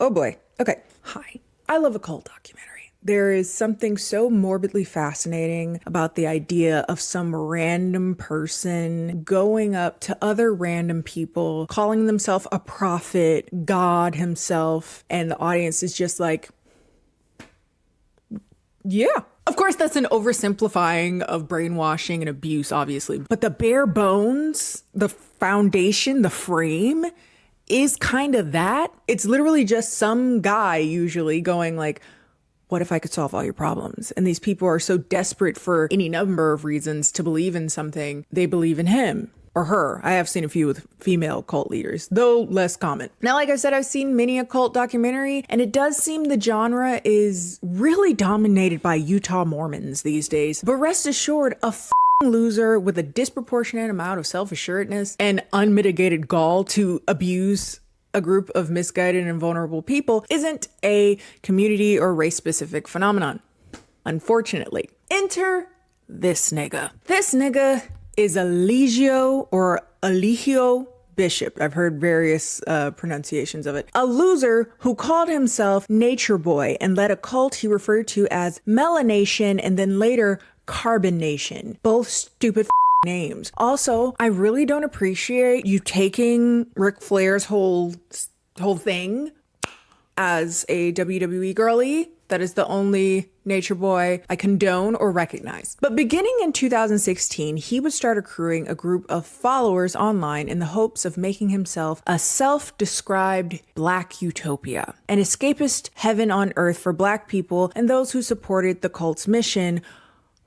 Oh boy. Okay. Hi. I love a cult documentary. There is something so morbidly fascinating about the idea of some random person going up to other random people, calling themselves a prophet, God himself, and the audience is just like, yeah. Of course, that's an oversimplifying of brainwashing and abuse, obviously. But the bare bones, the foundation, the frame is kind of that. It's literally just some guy usually going like, what if I could solve all your problems? And these people are so desperate for any number of reasons to believe in something, they believe in him or her. I have seen a few with female cult leaders, though less common. Now, like I said, I've seen many a cult documentary, and it does seem the genre is really dominated by Utah Mormons these days. But rest assured, a loser with a disproportionate amount of self-assuredness and unmitigated gall to abuse a group of misguided and vulnerable people isn't a community or race-specific phenomenon. Unfortunately, enter this nigga. This nigga is Eligio or Eligio Bishop. I've heard various pronunciations of it. A loser who called himself Nature Boy and led a cult he referred to as Melanation and then later Carbon Nation. Both stupid names. Also, I really don't appreciate you taking Ric Flair's whole thing as a WWE girly. That is the only Nature Boy I condone or recognize. But beginning in 2016, he would start accruing a group of followers online in the hopes of making himself a self-described Black utopia, an escapist heaven on earth for Black people and those who supported the cult's mission,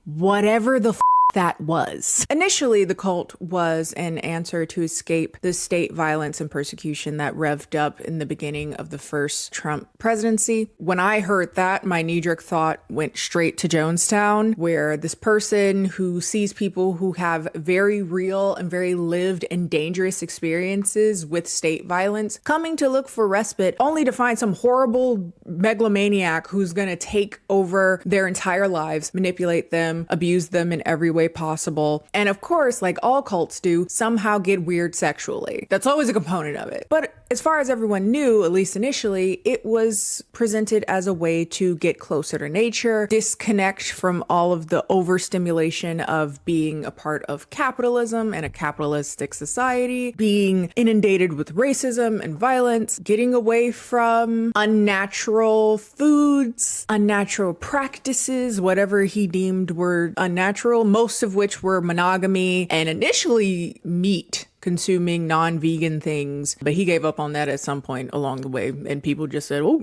whatever the that was. Initially, the cult was an answer to escape the state violence and persecution that revved up in the beginning of the first Trump presidency. When I heard that, my knee-jerk thought went straight to Jonestown, where this person who sees people who have very real and very lived and dangerous experiences with state violence coming to look for respite, only to find some horrible megalomaniac who's gonna take over their entire lives, manipulate them, abuse them in every way possible, and of course, like all cults do, somehow get weird sexually. That's always a component of it. But as far as everyone knew, at least initially, it was presented as a way to get closer to nature, disconnect from all of the overstimulation of being a part of capitalism and a capitalistic society, being inundated with racism and violence, getting away from unnatural foods, unnatural practices, whatever he deemed were unnatural, most of which were monogamy and initially meat, consuming non-vegan things. But he gave up on that at some point along the way, and people just said, oh,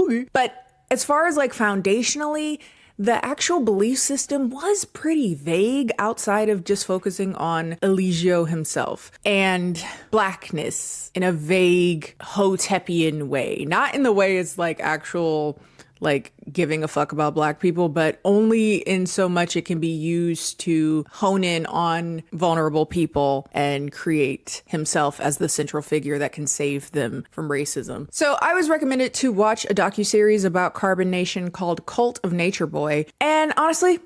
okay. But as far as like foundationally, the actual belief system was pretty vague outside of just focusing on Eligio himself and Blackness in a vague Hotepian way. Not in the way it's like actual like giving a fuck about Black people, but only in so much it can be used to hone in on vulnerable people and create himself as the central figure that can save them from racism. So I was recommended to watch a docuseries about Carbon Nation called Cult of Nature Boy, and honestly,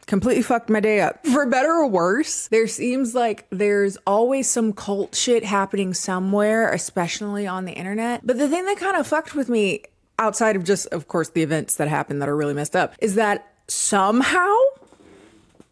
completely fucked my day up. For better or worse, there seems like there's always some cult shit happening somewhere, especially on the internet. But the thing that kind of fucked with me, outside of just, of course, the events that happened that are really messed up, is that somehow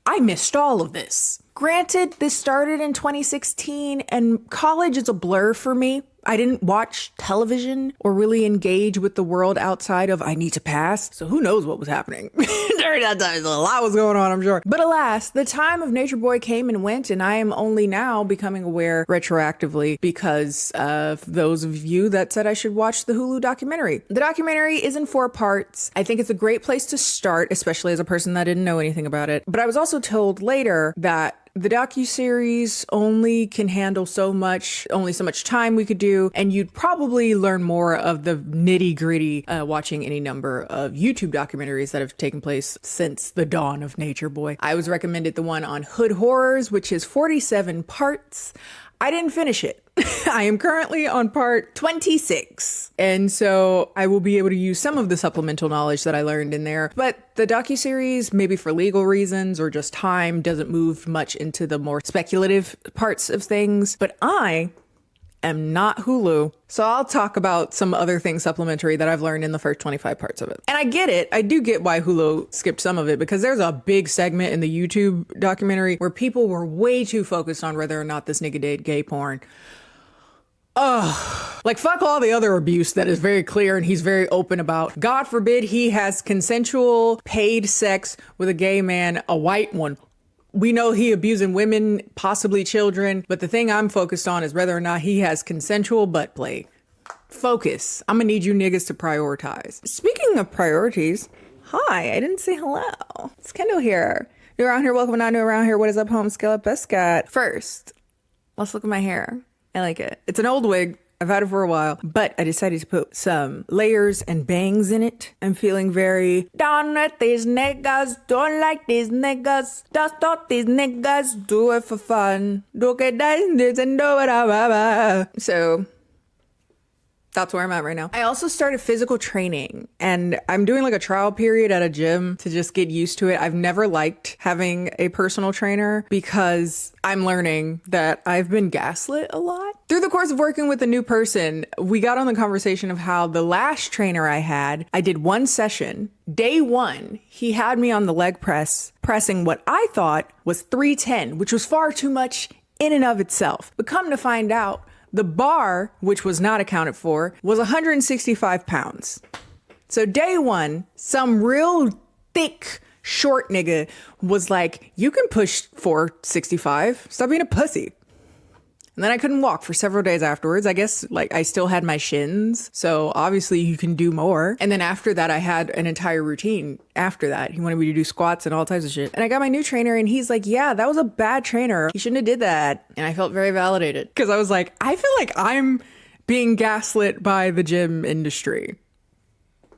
I missed all of this. Granted, this started in 2016 and college is a blur for me. I didn't watch television or really engage with the world outside of I need to pass. So who knows what was happening during that time. A lot was going on, I'm sure. But alas, the time of Nature Boy came and went, and I am only now becoming aware retroactively because of those of you that said I should watch the Hulu documentary. The documentary is in 4 parts. I think it's a great place to start, especially as a person that didn't know anything about it. But I was also told later that the docuseries only can handle so much, only so much time we could do, and you'd probably learn more of the nitty gritty watching any number of YouTube documentaries that have taken place since the dawn of Nature Boy. I was recommended the one on Hood Horrors, which is 47 parts. I didn't finish it. I am currently on part 26. And so I will be able to use some of the supplemental knowledge that I learned in there. But the docuseries, maybe for legal reasons or just time, doesn't move much into the more speculative parts of things. But I am not Hulu. So I'll talk about some other things supplementary that I've learned in the first 25 parts of it. And I get it. I do get why Hulu skipped some of it, because there's a big segment in the YouTube documentary where people were way too focused on whether or not this nigga did gay porn. Ugh. Like, fuck all the other abuse that is very clear and he's very open about. God forbid he has consensual paid sex with a gay man, a white one. We know he abusing women, possibly children, but the thing I'm focused on is whether or not he has consensual butt play. Focus. I'm gonna need you niggas to prioritize. Speaking of priorities, hi, I didn't say hello. It's Kendall here. New around here, welcome, not new around here. What is up, home? Scale up, Escott. First, let's look at my hair. I like it. It's an old wig. I've had it for a while, but I decided to put some layers and bangs in it. I'm feeling very down with these niggas, don't like these niggas, just thought these niggas do it for fun. So that's where I'm at right now. I also started physical training and I'm doing like a trial period at a gym to just get used to it. I've never liked having a personal trainer because I'm learning that I've been gaslit a lot. Through the course of working with a new person, we got on the conversation of how the last trainer I had, I did one session. Day one, he had me on the leg press, pressing what I thought was 310, which was far too much in and of itself. But come to find out, the bar, which was not accounted for, was 165 pounds. So day one, some real thick, short nigga was like, you can push 465, stop being a pussy. And then I couldn't walk for several days afterwards. I guess like I still had my shins. So obviously you can do more. And then after that, I had an entire routine after that. He wanted me to do squats and all types of shit. And I got my new trainer and he's like, yeah, that was a bad trainer. He shouldn't have did that. And I felt very validated because I was like, I feel like I'm being gaslit by the gym industry.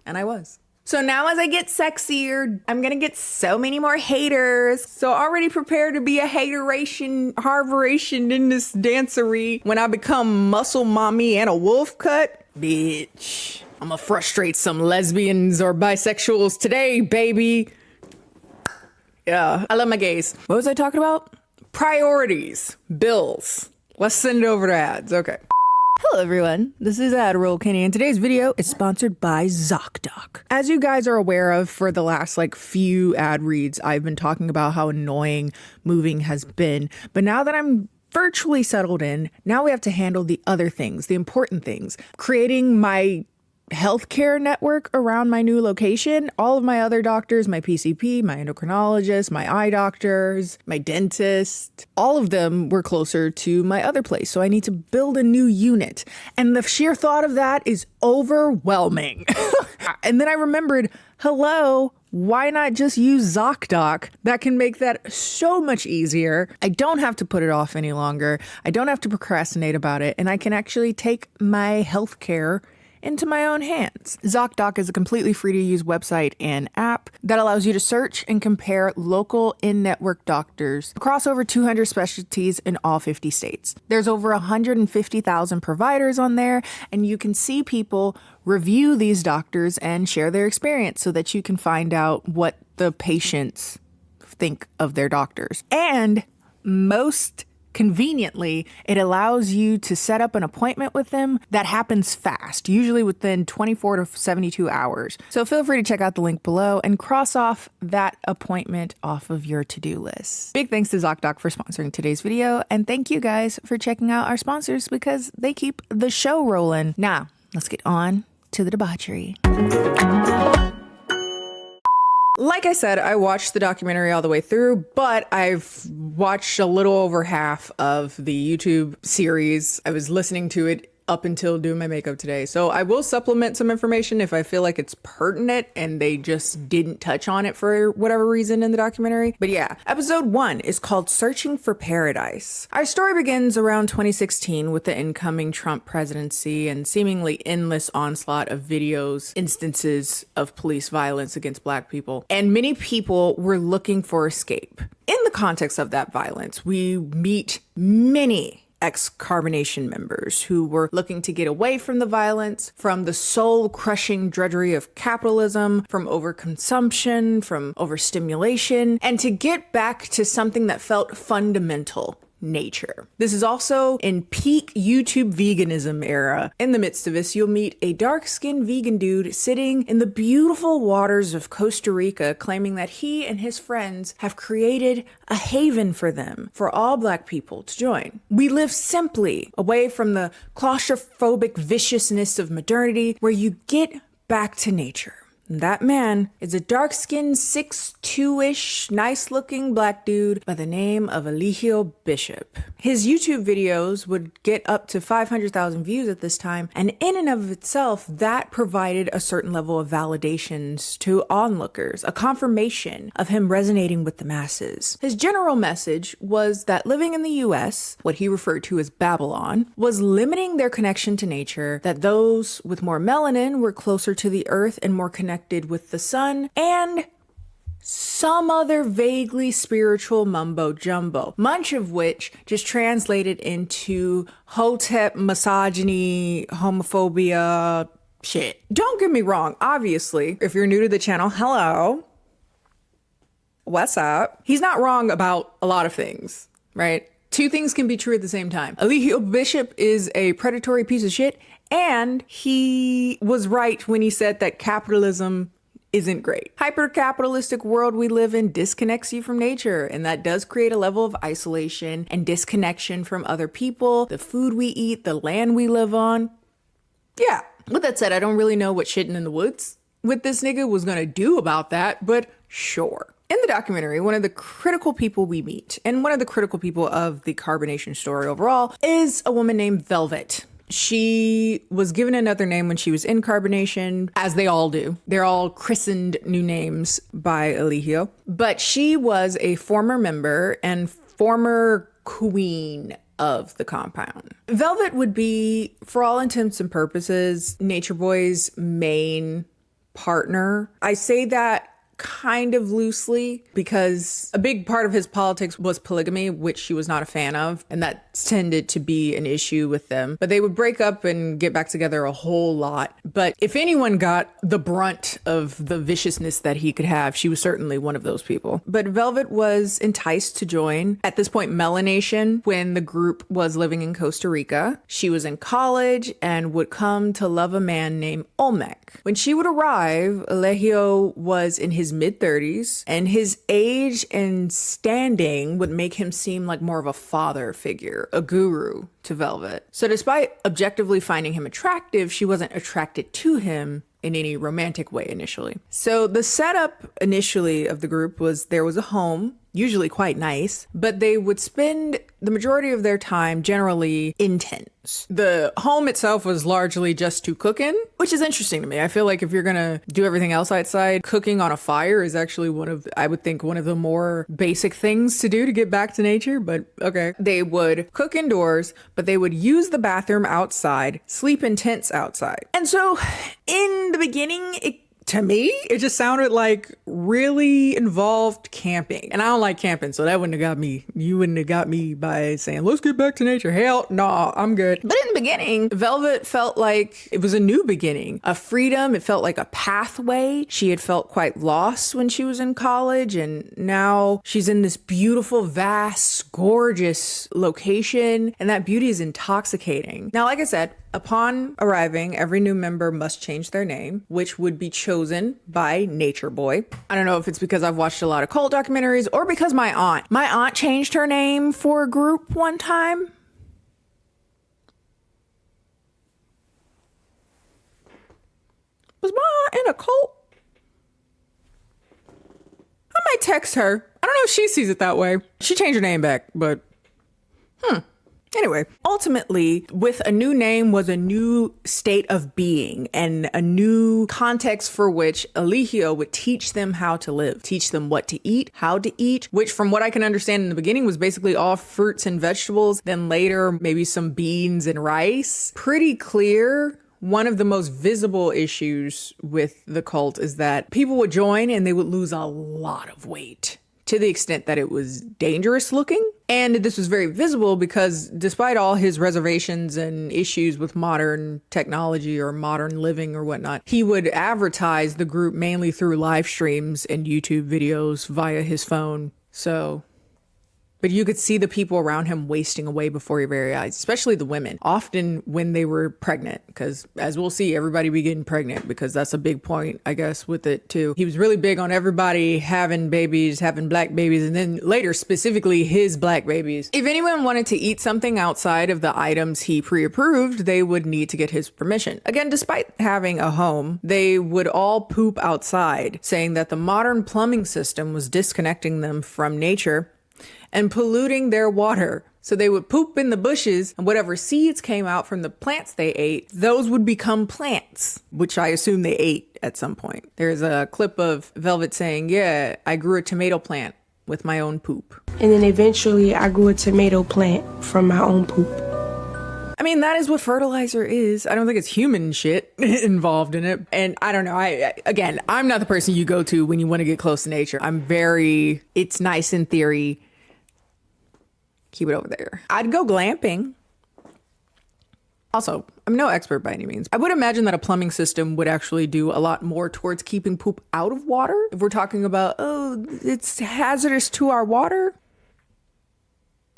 And I was. So now as I get sexier, I'm gonna get so many more haters. So already prepare to be a hateration, harboration in this dancery when I become muscle mommy and a wolf cut. Bitch, I'm gonna frustrate some lesbians or bisexuals today, baby. Yeah, I love my gays. What was I talking about? Priorities, bills. Let's send it over to ads, okay. Hello everyone, this is Admiral Kennie and today's video is sponsored by ZocDoc. As you guys are aware of, for the last few ad reads, I've been talking about how annoying moving has been. But now that I'm virtually settled in, now we have to handle the other things, the important things. Creating my healthcare network around my new location. All of my other doctors, my PCP, my endocrinologist, my eye doctors, my dentist, all of them were closer to my other place. So I need to build a new unit. And the sheer thought of that is overwhelming. And then I remembered, hello, why not just use ZocDoc? That can make that so much easier. I don't have to put it off any longer. I don't have to procrastinate about it. And I can actually take my healthcare into my own hands. ZocDoc is a completely free to use website and app that allows you to search and compare local in-network doctors across over 200 specialties in all 50 states. There's over 150,000 providers on there, and you can see people review these doctors and share their experience so that you can find out what the patients think of their doctors. And most conveniently, it allows you to set up an appointment with them that happens fast, usually within 24 to 72 hours. So feel free to check out the link below and cross off that appointment off of your to-do list. Big thanks to ZocDoc for sponsoring today's video, and thank you guys for checking out our sponsors because they keep the show rolling. Now, let's get on to the debauchery. Like I said, I watched the documentary all the way through, but I've watched a little over half of the YouTube series. I was listening to it up until doing my makeup today. So I will supplement some information if I feel like it's pertinent and they just didn't touch on it for whatever reason in the documentary. But yeah, episode 1 is called Searching for Paradise. Our story begins around 2016 with the incoming Trump presidency and seemingly endless onslaught of videos, instances of police violence against Black people. And many people were looking for escape. In the context of that violence, we meet many ex-carbonation members who were looking to get away from the violence, from the soul-crushing drudgery of capitalism, from overconsumption, from overstimulation, and to get back to something that felt fundamental, nature. This is also in peak YouTube veganism era. In the midst of this, you'll meet a dark-skinned vegan dude sitting in the beautiful waters of Costa Rica, claiming that he and his friends have created a haven for them, for all Black people to join. We live simply away from the claustrophobic viciousness of modernity, where you get back to nature. That man is a dark-skinned, 6'2"-ish, nice-looking Black dude by the name of Eligio Bishop. His YouTube videos would get up to 500,000 views at this time, and in and of itself, that provided a certain level of validations to onlookers, a confirmation of him resonating with the masses. His general message was that living in the US, what he referred to as Babylon, was limiting their connection to nature, that those with more melanin were closer to the earth and more connected with the sun, and some other vaguely spiritual mumbo jumbo, much of which just translated into hotep misogyny, homophobia shit. Don't get me wrong, obviously, if you're new to the channel, hello, what's up? He's not wrong about a lot of things, right? Two things can be true at the same time. Eligio Bishop is a predatory piece of shit, and he was right when he said that capitalism isn't great. Hyper-capitalistic world we live in disconnects you from nature, and that does create a level of isolation and disconnection from other people, the food we eat, the land we live on. Yeah, with that said, I don't really know what shitting in the woods with this nigga was gonna do about that, but sure. In the documentary, one of the critical people we meet, and one of the critical people of the carbonation story overall, is a woman named Velvet. She was given another name when she was in carbonation, as they all do. They're all christened new names by Eligio. But she was a former member and former queen of the compound. Velvet would be, for all intents and purposes, Nature Boy's main partner. I say that kind of loosely because a big part of his politics was polygamy, which she was not a fan of, and that tended to be an issue with them. But they would break up and get back together a whole lot. But if anyone got the brunt of the viciousness that he could have, she was certainly one of those people. But Velvet was enticed to join, at this point, Melanation, when the group was living in Costa Rica. She was in college and would come to love a man named Olmec. When she would arrive, Eligio was in his mid-30s, and his age and standing would make him seem like more of a father figure, a guru to Velvet. So despite objectively finding him attractive, she wasn't attracted to him in any romantic way initially. So the setup initially of the group was there was a home, usually quite nice, but they would spend the majority of their time generally in tents. The home itself was largely just to cook in, which is interesting to me. I feel like if you're gonna do everything else outside, cooking on a fire is actually I would think one of the more basic things to do to get back to nature, but okay. They would cook indoors, but they would use the bathroom outside, sleep in tents outside. And so in the beginning, to me, it just sounded like really involved camping. And I don't like camping, so that wouldn't have got me. You wouldn't have got me by saying, let's get back to nature. Hell, no, I'm good. But in the beginning, Velvet felt like it was a new beginning, a freedom. It felt like a pathway. She had felt quite lost when she was in college, and now she's in this beautiful, vast, gorgeous location, and that beauty is intoxicating. Now, like I said, upon arriving, every new member must change their name, which would be chosen by Nature Boy. I don't know if it's because I've watched a lot of cult documentaries or because my aunt changed her name for a group one time. Was my aunt in a cult? I might text her. I don't know if she sees it that way. She changed her name back, but anyway, ultimately, with a new name was a new state of being and a new context for which Eligio would teach them how to live, teach them what to eat, how to eat, which from what I can understand in the beginning was basically all fruits and vegetables, then later maybe some beans and rice. Pretty clear. One of the most visible issues with the cult is that people would join and they would lose a lot of weight, to the extent that it was dangerous looking. And this was very visible because despite all his reservations and issues with modern technology or modern living or whatnot, he would advertise the group mainly through live streams and YouTube videos via his phone. So but you could see the people around him wasting away before your very eyes, especially the women, often when they were pregnant, because as we'll see, everybody be getting pregnant, because that's a big point, I guess, with it too. He was really big on everybody having babies, having black babies, and then later specifically his black babies. If anyone wanted to eat something outside of the items he pre-approved, they would need to get his permission. Again, despite having a home, they would all poop outside, saying that the modern plumbing system was disconnecting them from nature and polluting their water. So they would poop in the bushes, and whatever seeds came out from the plants they ate, those would become plants, which I assume they ate at some point. There's a clip of Velvet saying, yeah, I grew a tomato plant with my own poop. And then eventually I grew a tomato plant from my own poop. I mean, that is what fertilizer is. I don't think it's human shit involved in it. And I don't know. Again, I'm not the person you go to when you want to get close to nature. It's nice in theory. Keep it over there. I'd go glamping. Also, I'm no expert by any means. I would imagine that a plumbing system would actually do a lot more towards keeping poop out of water. If we're talking about, oh, it's hazardous to our water.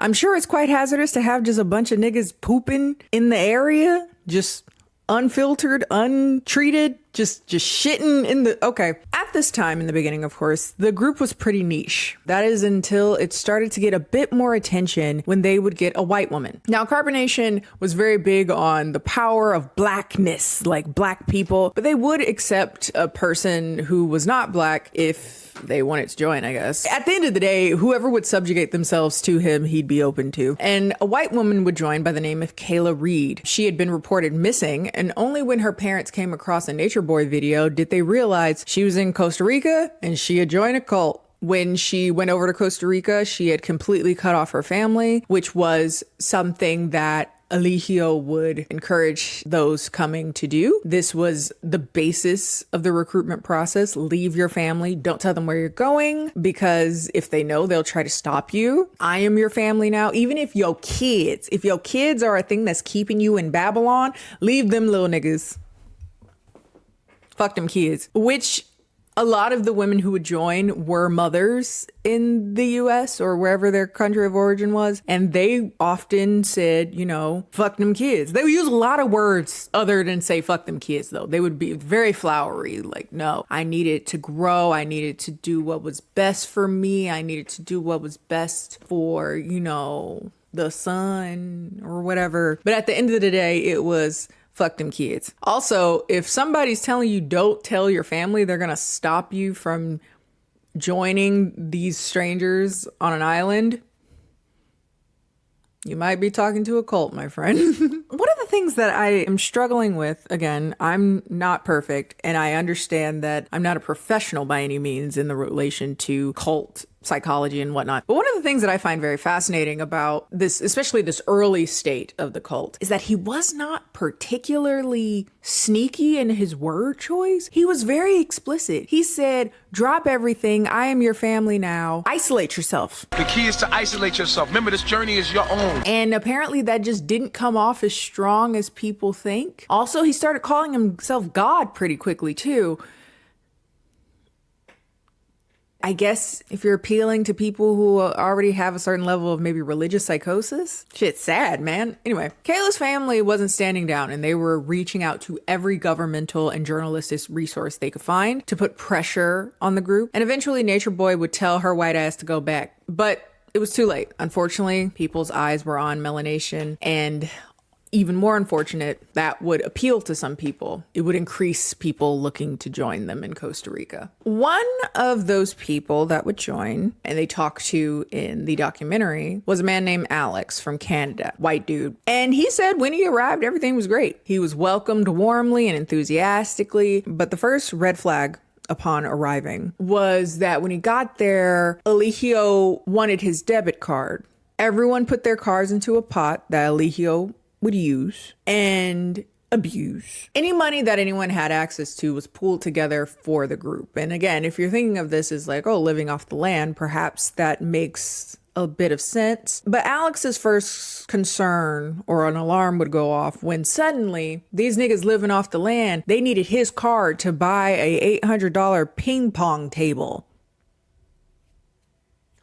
I'm sure it's quite hazardous to have just a bunch of niggas pooping in the area, just unfiltered, untreated, just shitting in the, okay. At this time in the beginning, of course, the group was pretty niche. That is until it started to get a bit more attention when they would get a white woman. Now, Carbonation was very big on the power of blackness, like black people, but they would accept a person who was not black if they wanted to join, I guess. At the end of the day, whoever would subjugate themselves to him, he'd be open to. And a white woman would join by the name of Kayla Reed. She had been reported missing, and only when her parents came across a Nature Boy video did they realize she was in Costa Rica and she had joined a cult. When she went over to Costa Rica, she had completely cut off her family, which was something that Eligio would encourage those coming to do. This was the basis of the recruitment process. Leave your family. Don't tell them where you're going, because if they know, they'll try to stop you. I am your family now. Even if your kids are a thing that's keeping you in Babylon, leave them little niggas. Fuck them kids. Which a lot of the women who would join were mothers in the US or wherever their country of origin was. And they often said, you know, fuck them kids. They would use a lot of words other than say fuck them kids, though. They would be very flowery. Like, no, I needed to grow. I needed to do what was best for me. I needed to do what was best for, you know, the son or whatever. But at the end of the day, it was fuck them kids. Also, if somebody's telling you don't tell your family, they're gonna stop you from joining these strangers on an island, you might be talking to a cult, my friend. One of the things that I am struggling with, again, I'm not perfect, and I understand that I'm not a professional by any means in the relation to cult psychology and whatnot. But one of the things that I find very fascinating about this, especially this early state of the cult, is that he was not particularly sneaky in his word choice. He was very explicit. He said, drop everything. I am your family now. Isolate yourself. The key is to isolate yourself. Remember, this journey is your own. And apparently that just didn't come off as strong as people think. Also, he started calling himself God pretty quickly too. I guess if you're appealing to people who already have a certain level of maybe religious psychosis, shit's sad, man. Anyway, Kayla's family wasn't standing down, and they were reaching out to every governmental and journalistic resource they could find to put pressure on the group. And eventually Nature Boy would tell her white ass to go back, but it was too late. Unfortunately, people's eyes were on melanation, and even more unfortunate, that would appeal to some people. It would increase people looking to join them in Costa Rica. One of those people that would join, and they talked to in the documentary, was a man named Alex from Canada, white dude. And he said when he arrived, everything was great. He was welcomed warmly and enthusiastically. But the first red flag upon arriving was that when he got there, Eligio wanted his debit card. Everyone put their cards into a pot that Eligio would use and abuse. Any money that anyone had access to was pooled together for the group. And again, if you're thinking of this as like, oh, living off the land, perhaps that makes a bit of sense. But Alex's first concern or an alarm would go off when suddenly these niggas living off the land, they needed his card to buy a $800 ping pong table.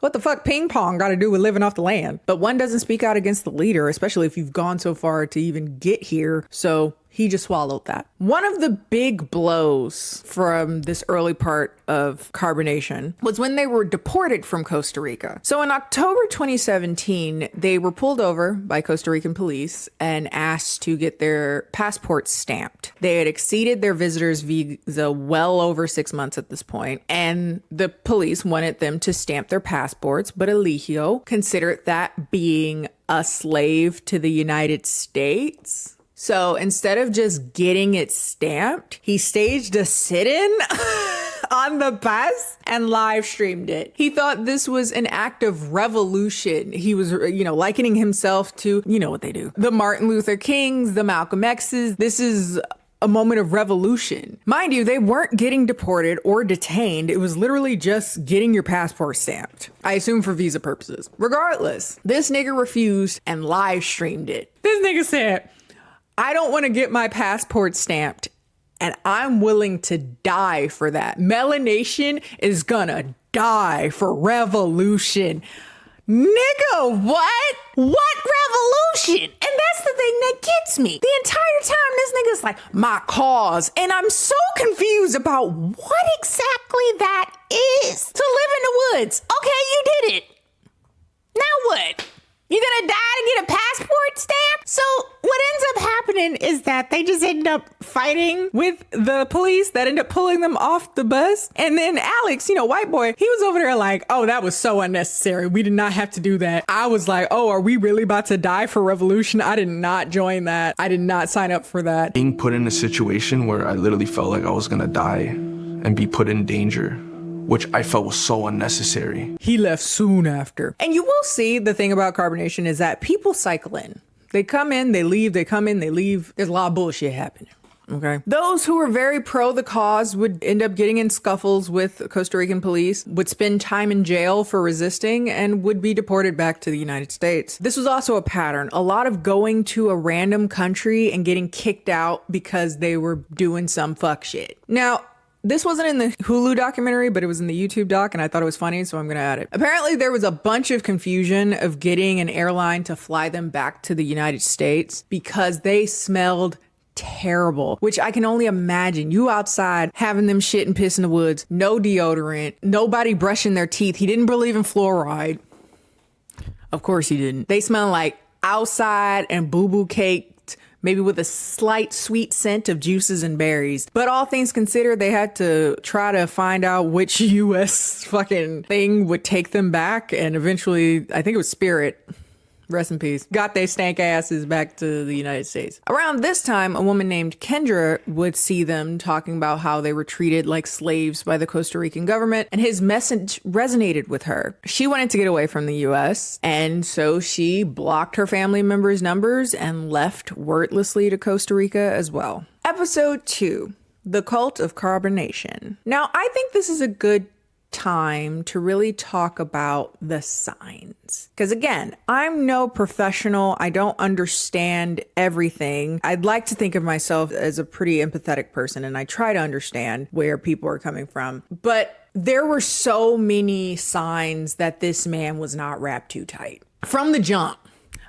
What the fuck ping pong got to do with living off the land? But one doesn't speak out against the leader, especially if you've gone so far to even get here. So he just swallowed that. One of the big blows from this early part of carbonation was when they were deported from Costa Rica. So in October 2017, they were pulled over by Costa Rican police and asked to get their passports stamped. They had exceeded their visitor's visa well over 6 months at this point, and the police wanted them to stamp their passports, but Eligio considered that being a slave to the United States. So instead of just getting it stamped, he staged a sit-in on the bus and live streamed it. He thought this was an act of revolution. He was, likening himself to, what they do, the Martin Luther Kings, the Malcolm X's. This is a moment of revolution. Mind you, they weren't getting deported or detained. It was literally just getting your passport stamped. I assume for visa purposes. Regardless, this nigga refused and live streamed it. This nigga said, I don't want to get my passport stamped, and I'm willing to die for that. Melanation is gonna die for revolution. Nigga, what? What revolution? And that's the thing that gets me. The entire time, this nigga's like, my cause. And I'm so confused about what exactly that is. To live in the woods. Okay, you did it. Now what? You gonna die to get a passport stamp? So what ends up happening is that they just end up fighting with the police that end up pulling them off the bus. And then Alex, white boy, he was over there like, oh, that was so unnecessary. We did not have to do that. I was like, oh, are we really about to die for revolution? I did not join that. I did not sign up for that. Being put in a situation where I literally felt like I was gonna die and be put in danger, which I felt was so unnecessary. He left soon after. And you will see the thing about carbonation is that people cycle in. They come in, they leave, they come in, they leave. There's a lot of bullshit happening. Okay. Those who were very pro the cause would end up getting in scuffles with Costa Rican police, would spend time in jail for resisting, and would be deported back to the United States. This was also a pattern. A lot of going to a random country and getting kicked out because they were doing some fuck shit. Now, this wasn't in the Hulu documentary, but it was in the YouTube doc, and I thought it was funny, so I'm going to add it. Apparently, there was a bunch of confusion of getting an airline to fly them back to the United States because they smelled terrible, which I can only imagine. You outside having them shit and piss in the woods, no deodorant, nobody brushing their teeth. He didn't believe in fluoride. Of course he didn't. They smell like outside and boo-boo cake, maybe with a slight sweet scent of juices and berries. But all things considered, they had to try to find out which U.S. fucking thing would take them back. And eventually, I think it was Spirit. Rest in peace. Got they stank asses back to the United States. Around this time, a woman named Kendra would see them talking about how they were treated like slaves by the Costa Rican government, and his message resonated with her. She wanted to get away from the US, and so she blocked her family members' numbers and left wordlessly to Costa Rica as well. Episode 2, The Cult of Carbonation. Now, I think this is a good time to really talk about the signs. Because again, I'm no professional. I don't understand everything. I'd like to think of myself as a pretty empathetic person, and I try to understand where people are coming from. But there were so many signs that this man was not wrapped too tight. From the jump.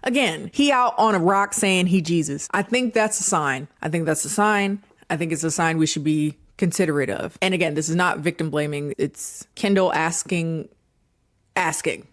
Again, he out on a rock saying he Jesus. I think that's a sign. I think that's a sign. I think it's a sign we should be considerate of. And again, this is not victim blaming. It's Kendall asking.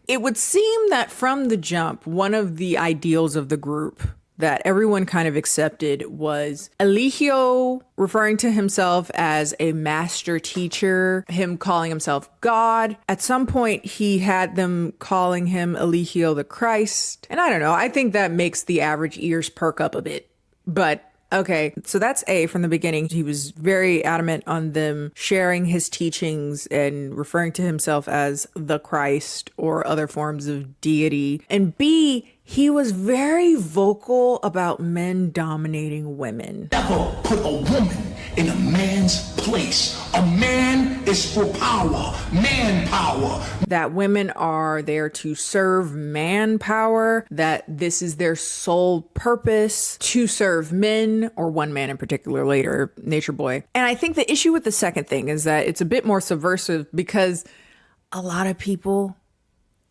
It would seem that from the jump, one of the ideals of the group that everyone kind of accepted was Eligio referring to himself as a master teacher, him calling himself God. At some point, he had them calling him Eligio the Christ. And I don't know, I think that makes the average ears perk up a bit. But okay, so that's A from the beginning. He was very adamant on them sharing his teachings and referring to himself as the Christ or other forms of deity. And B, he was very vocal about men dominating women. Never put a woman in a man's place. A man is for power, manpower. That women are there to serve manpower, that this is their sole purpose, to serve men, or one man in particular later, Nature Boy. And I think the issue with the second thing is that it's a bit more subversive because a lot of people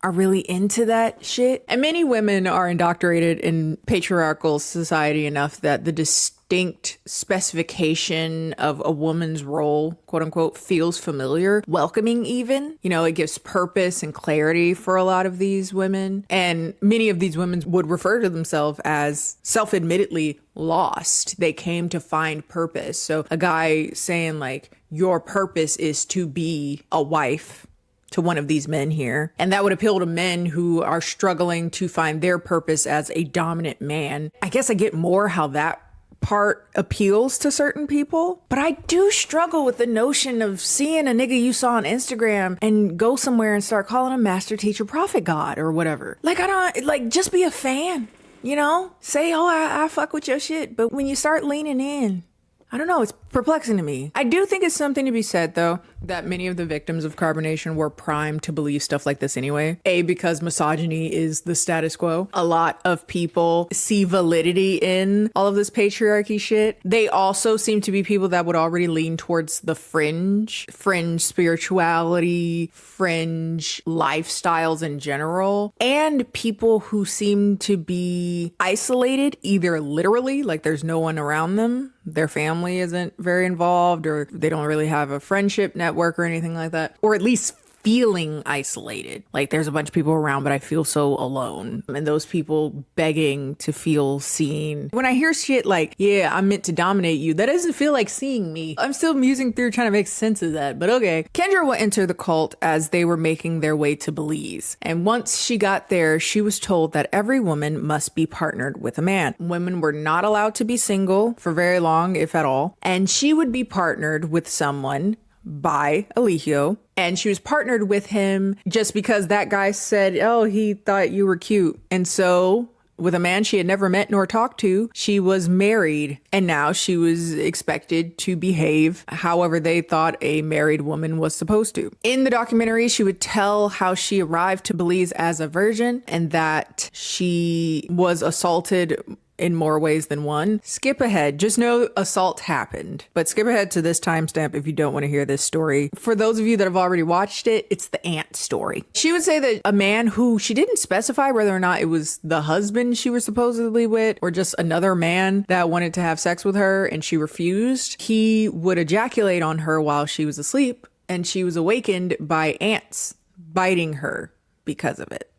are really into that shit. And many women are indoctrinated in patriarchal society enough that the distinct specification of a woman's role, quote unquote, feels familiar, welcoming even. You know, it gives purpose and clarity for a lot of these women. And many of these women would refer to themselves as self-admittedly lost. They came to find purpose. So a guy saying like, your purpose is to be a wife to one of these men here. And that would appeal to men who are struggling to find their purpose as a dominant man. I guess I get more how that part appeals to certain people, but I do struggle with the notion of seeing a nigga you saw on Instagram and go somewhere and start calling him master teacher prophet god or whatever. Like, I don't, like, just be a fan, you know? Say, oh, I fuck with your shit. But when you start leaning in, I don't know, it's perplexing to me. I do think it's something to be said, though, that many of the victims of carbonation were primed to believe stuff like this anyway. A, because misogyny is the status quo. A lot of people see validity in all of this patriarchy shit. They also seem to be people that would already lean towards the fringe spirituality, fringe lifestyles in general, and people who seem to be isolated, either literally, like there's no one around them, their family isn't very involved, or they don't really have a friendship network or anything like that, or at least feeling isolated. Like there's a bunch of people around, but I feel so alone. And those people begging to feel seen. When I hear shit like, yeah, I'm meant to dominate you, that doesn't feel like seeing me. I'm still musing through trying to make sense of that, but okay. Kendra would enter the cult as they were making their way to Belize. And once she got there, she was told that every woman must be partnered with a man. Women were not allowed to be single for very long, if at all. And she would be partnered with someone by Eligio. And she was partnered with him just because that guy said, oh, he thought you were cute. And so with a man she had never met nor talked to, she was married. And now she was expected to behave however they thought a married woman was supposed to. In the documentary, she would tell how she arrived to Belize as a virgin and that she was assaulted in more ways than one. Skip ahead. Just know assault happened. But skip ahead to this timestamp if you don't want to hear this story. For those of you that have already watched it, it's the aunt story. She would say that a man who she didn't specify whether or not it was the husband she was supposedly with or just another man that wanted to have sex with her and she refused, he would ejaculate on her while she was asleep and she was awakened by ants biting her because of it.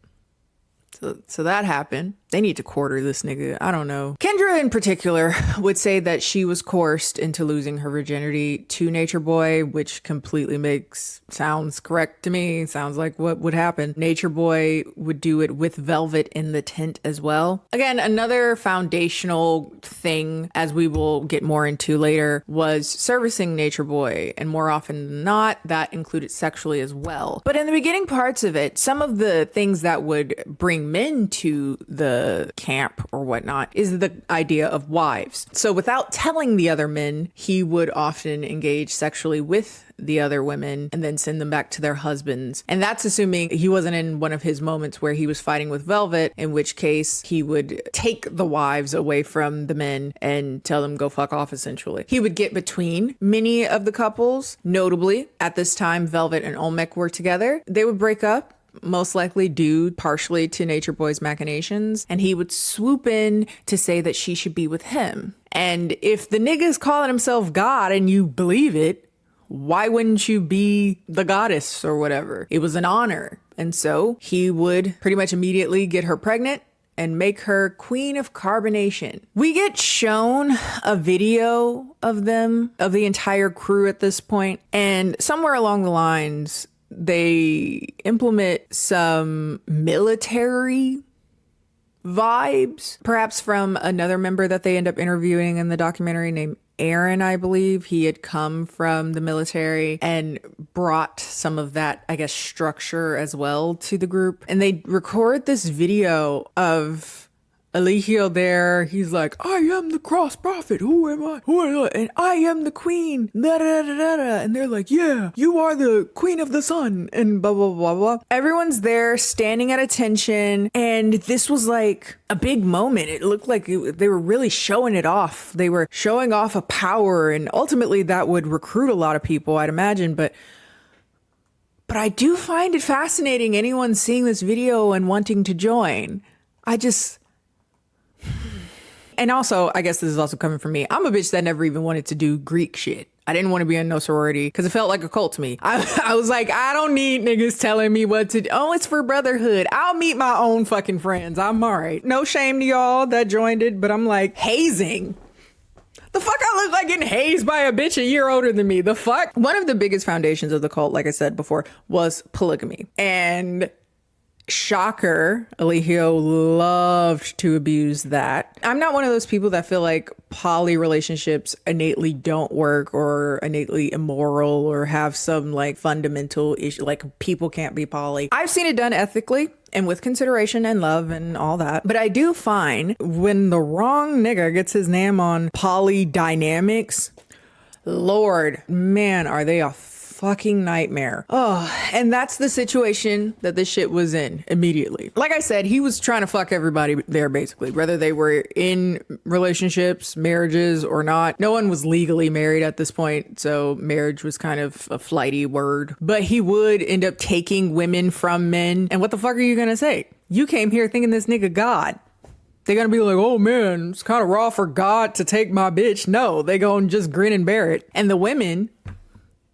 So that happened. They need to quarter this nigga. I don't know. Kendra in particular would say that she was coerced into losing her virginity to Nature Boy, which completely sounds correct to me. Sounds like what would happen. Nature Boy would do it with Velvet in the tent as well. Again, another foundational thing, as we will get more into later, was servicing Nature Boy. And more often than not, that included sexually as well. But in the beginning parts of it, some of the things that would bring men to the camp or whatnot is the idea of wives. So without telling the other men, he would often engage sexually with the other women and then send them back to their husbands. And that's assuming he wasn't in one of his moments where he was fighting with Velvet, in which case he would take the wives away from the men and tell them go fuck off, essentially. He would get between many of the couples. Notably, at this time, Velvet and Olmec were together. They would break up, most likely due partially to Nature Boy's machinations, and he would swoop in to say that she should be with him. And if the nigga's calling himself God and you believe it, why wouldn't you be the goddess or whatever? It was an honor. And so he would pretty much immediately get her pregnant and make her queen of carbonation. We get shown a video of them, of the entire crew at this point, and somewhere along the lines, they implement some military vibes, perhaps from another member that they end up interviewing in the documentary named Aaron, I believe. He had come from the military and brought some of that, I guess, structure as well to the group. And they record this video of Eligio there. He's like, I am the cross prophet. Who am I? Who am I? And I am the queen. Da, da, da, da, da. And they're like, yeah, you are the queen of the sun. And blah, blah, blah, blah. Everyone's there standing at attention. And this was like a big moment. It looked like they were really showing it off. They were showing off a power. And ultimately that would recruit a lot of people, I'd imagine. But But I do find it fascinating anyone seeing this video and wanting to join. And also, I guess this is also coming from me. I'm a bitch that never even wanted to do Greek shit. I didn't want to be in no sorority because it felt like a cult to me. I was like, I don't need niggas telling me what to do. Oh, it's for brotherhood. I'll meet my own fucking friends. I'm all right. No shame to y'all that joined it, but I'm like, hazing. The fuck I look like getting hazed by a bitch a year older than me. The fuck? One of the biggest foundations of the cult, like I said before, was polygamy. And shocker, Eligio loved to abuse that. I'm not one of those people that feel like poly relationships innately don't work or innately immoral or have some like fundamental issue, like people can't be poly. I've seen it done ethically and with consideration and love and all that. But I do find when the wrong nigga gets his name on poly dynamics, Lord, man, are they a fucking nightmare. Oh, and that's the situation that this shit was in immediately. Like I said, he was trying to fuck everybody there basically, whether they were in relationships, marriages or not. No one was legally married at this point, so marriage was kind of a flighty word. But he would end up taking women from men. And what the fuck are you gonna say? You came here thinking this nigga God. They're gonna be like, oh man, it's kind of raw for God to take my bitch. No, they gonna just grin and bear it. And the women,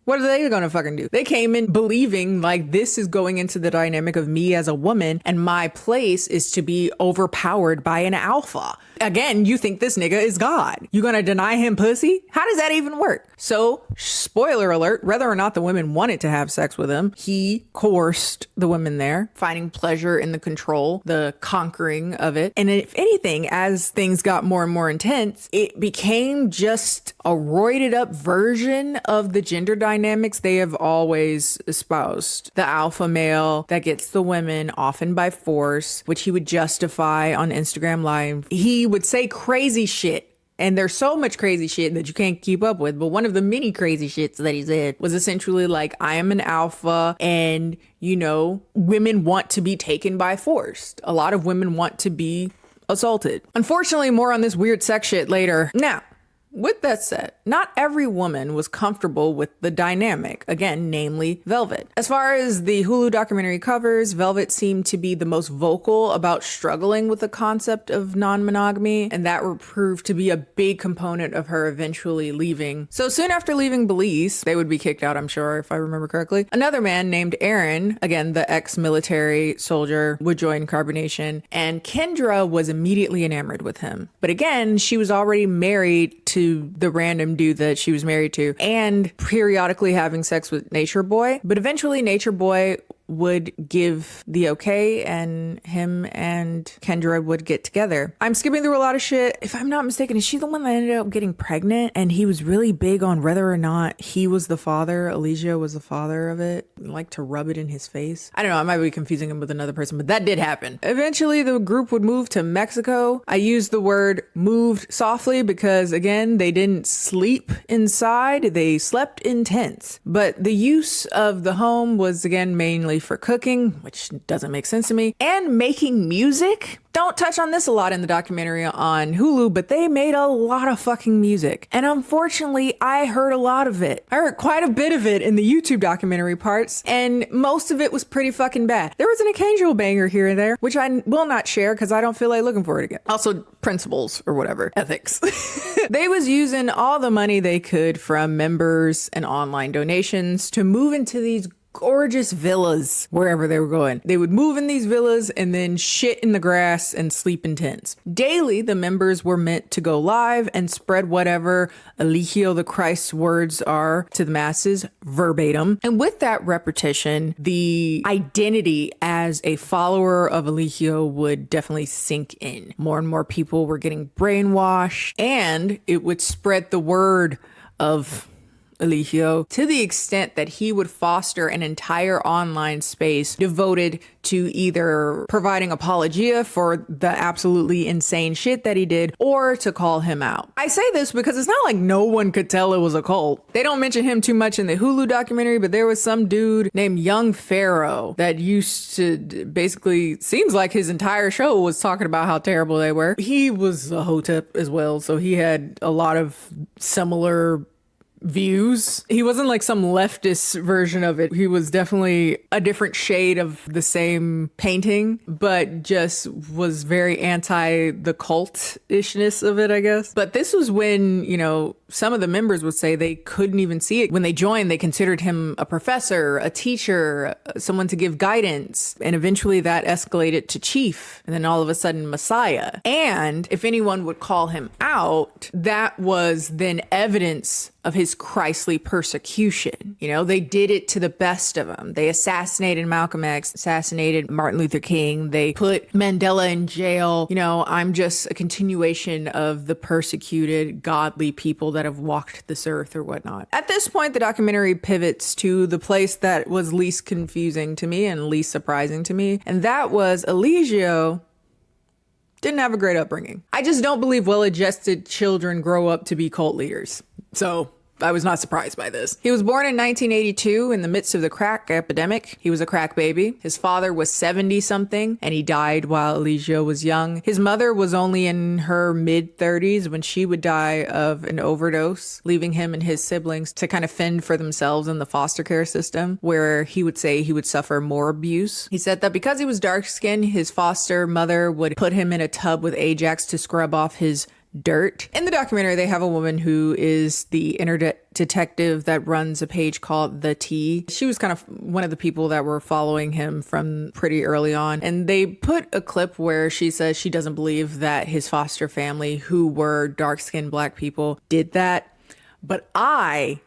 what are they gonna fucking do? They came in believing like this is going into the dynamic of me as a woman and my place is to be overpowered by an alpha. Again, you think this nigga is God. You gonna deny him pussy? How does that even work? So, spoiler alert, whether or not the women wanted to have sex with him, he coerced the women there, finding pleasure in the control, the conquering of it. And if anything, as things got more and more intense, it became just a roided up version of the gender dynamics they have always espoused. The alpha male that gets the women, often by force, which he would justify on Instagram Live. He would say crazy shit. And there's so much crazy shit that you can't keep up with. But one of the many crazy shits that he said was essentially like, I am an alpha and, you know, women want to be taken by force. A lot of women want to be assaulted. Unfortunately, more on this weird sex shit later. Now, with that said, not every woman was comfortable with the dynamic, again, namely Velvet. As far as the Hulu documentary covers, Velvet seemed to be the most vocal about struggling with the concept of non-monogamy, and that would prove to be a big component of her eventually leaving. So soon after leaving Belize, they would be kicked out, I'm sure, if I remember correctly. Another man named Aaron, again, the ex-military soldier, would join Carbonation, and Kendra was immediately enamored with him. But again, she was already married to the random dude that she was married to and periodically having sex with Nature Boy. But eventually Nature Boy would give the okay and him and Kendra would get together. I'm skipping through a lot of shit. If I'm not mistaken, is she the one that ended up getting pregnant? And he was really big on whether or not he was the father, Alicia was the father of it, like to rub it in his face. I don't know, I might be confusing him with another person, but that did happen. Eventually the group would move to Mexico. I use the word moved softly because again, they didn't sleep inside, they slept in tents. But the use of the home was again mainly for cooking, which doesn't make sense to me, and making music. Don't touch on this a lot in the documentary on Hulu, but they made a lot of fucking music. And unfortunately, I heard a lot of it. I heard quite a bit of it in the YouTube documentary parts, and most of it was pretty fucking bad. There was an occasional banger here and there, which I will not share because I don't feel like looking for it again. Also, principles or whatever, ethics. They was using all the money they could from members and online donations to move into these gorgeous villas wherever they were going. They would move in these villas and then shit in the grass and sleep in tents. Daily, the members were meant to go live and spread whatever Eligio the Christ's words are to the masses verbatim. And with that repetition, the identity as a follower of Eligio would definitely sink in. More and more people were getting brainwashed, and it would spread the word of Eligio to the extent that he would foster an entire online space devoted to either providing apologia for the absolutely insane shit that he did or to call him out. I say this because it's not like no one could tell it was a cult. They don't mention him too much in the Hulu documentary, but there was some dude named Young Pharaoh that used to basically, seems like his entire show was talking about how terrible they were. He was a hotep as well, so he had a lot of similar views. He wasn't like some leftist version of it. He was definitely a different shade of the same painting, but just was very anti the cult-ishness of it, I guess. But this was when, you know, some of the members would say they couldn't even see it. When they joined, they considered him a professor, a teacher, someone to give guidance. And eventually that escalated to chief. And then all of a sudden, Messiah. And if anyone would call him out, that was then evidence of his Christly persecution. You know, they did it to the best of them. They assassinated Malcolm X, assassinated Martin Luther King. They put Mandela in jail. You know, I'm just a continuation of the persecuted, godly people that have walked this earth or whatnot. At this point, the documentary pivots to the place that was least confusing to me and least surprising to me. And that was Eligio didn't have a great upbringing. I just don't believe well-adjusted children grow up to be cult leaders. So I was not surprised by this. He was born in 1982 in the midst of the crack epidemic. He was a crack baby. His father was 70-something, and he died while Eligio was young. His mother was only in her mid-30s when she would die of an overdose, leaving him and his siblings to kind of fend for themselves in the foster care system, where he would say he would suffer more abuse. He said that because he was dark-skinned, his foster mother would put him in a tub with Ajax to scrub off his dirt. In the documentary, they have a woman who is the internet detective that runs a page called The T. She was kind of one of the people that were following him from pretty early on. And they put a clip where she says she doesn't believe that his foster family, who were dark-skinned Black people, did that. But I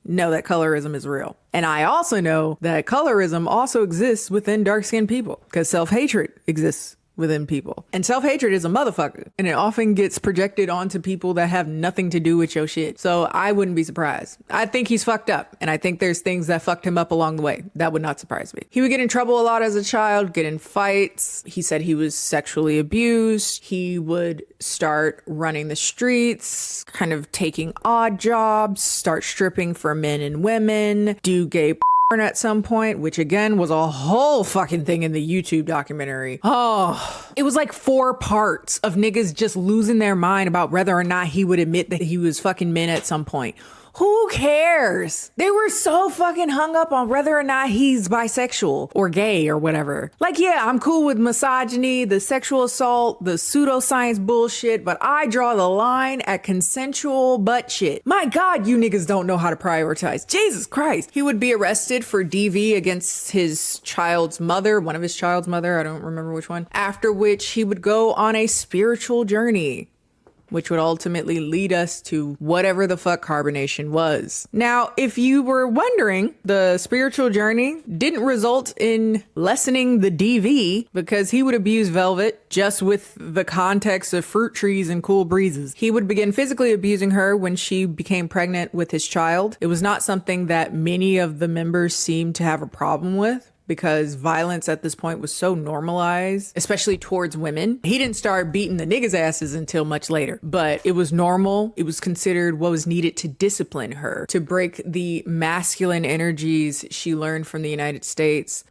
know that colorism is real. And I also know that colorism also exists within dark-skinned people, because self-hatred exists within people. And self-hatred is a motherfucker. And it often gets projected onto people that have nothing to do with your shit. So I wouldn't be surprised. I think he's fucked up. And I think there's things that fucked him up along the way. That would not surprise me. He would get in trouble a lot as a child, get in fights. He said he was sexually abused. He would start running the streets, kind of taking odd jobs, start stripping for men and women, do gay at some point, which again was a whole fucking thing in the YouTube documentary. Oh, it was like 4 parts of niggas just losing their mind about whether or not he would admit that he was fucking men at some point. Who cares? They were so fucking hung up on whether or not he's bisexual or gay or whatever. Like, yeah, I'm cool with misogyny, the sexual assault, the pseudoscience bullshit, but I draw the line at consensual butt shit. My God, you niggas don't know how to prioritize. Jesus Christ. He would be arrested for DV against his child's mother, one of his child's mother, I don't remember which one, after which he would go on a spiritual journey, which would ultimately lead us to whatever the fuck carbonation was. Now, if you were wondering, the spiritual journey didn't result in lessening the DV, because he would abuse Velvet just with the context of fruit trees and cool breezes. He would begin physically abusing her when she became pregnant with his child. It was not something that many of the members seemed to have a problem with, because violence at this point was so normalized, especially towards women. He didn't start beating the niggas' asses until much later, but it was normal. It was considered what was needed to discipline her, to break the masculine energies she learned from the United States.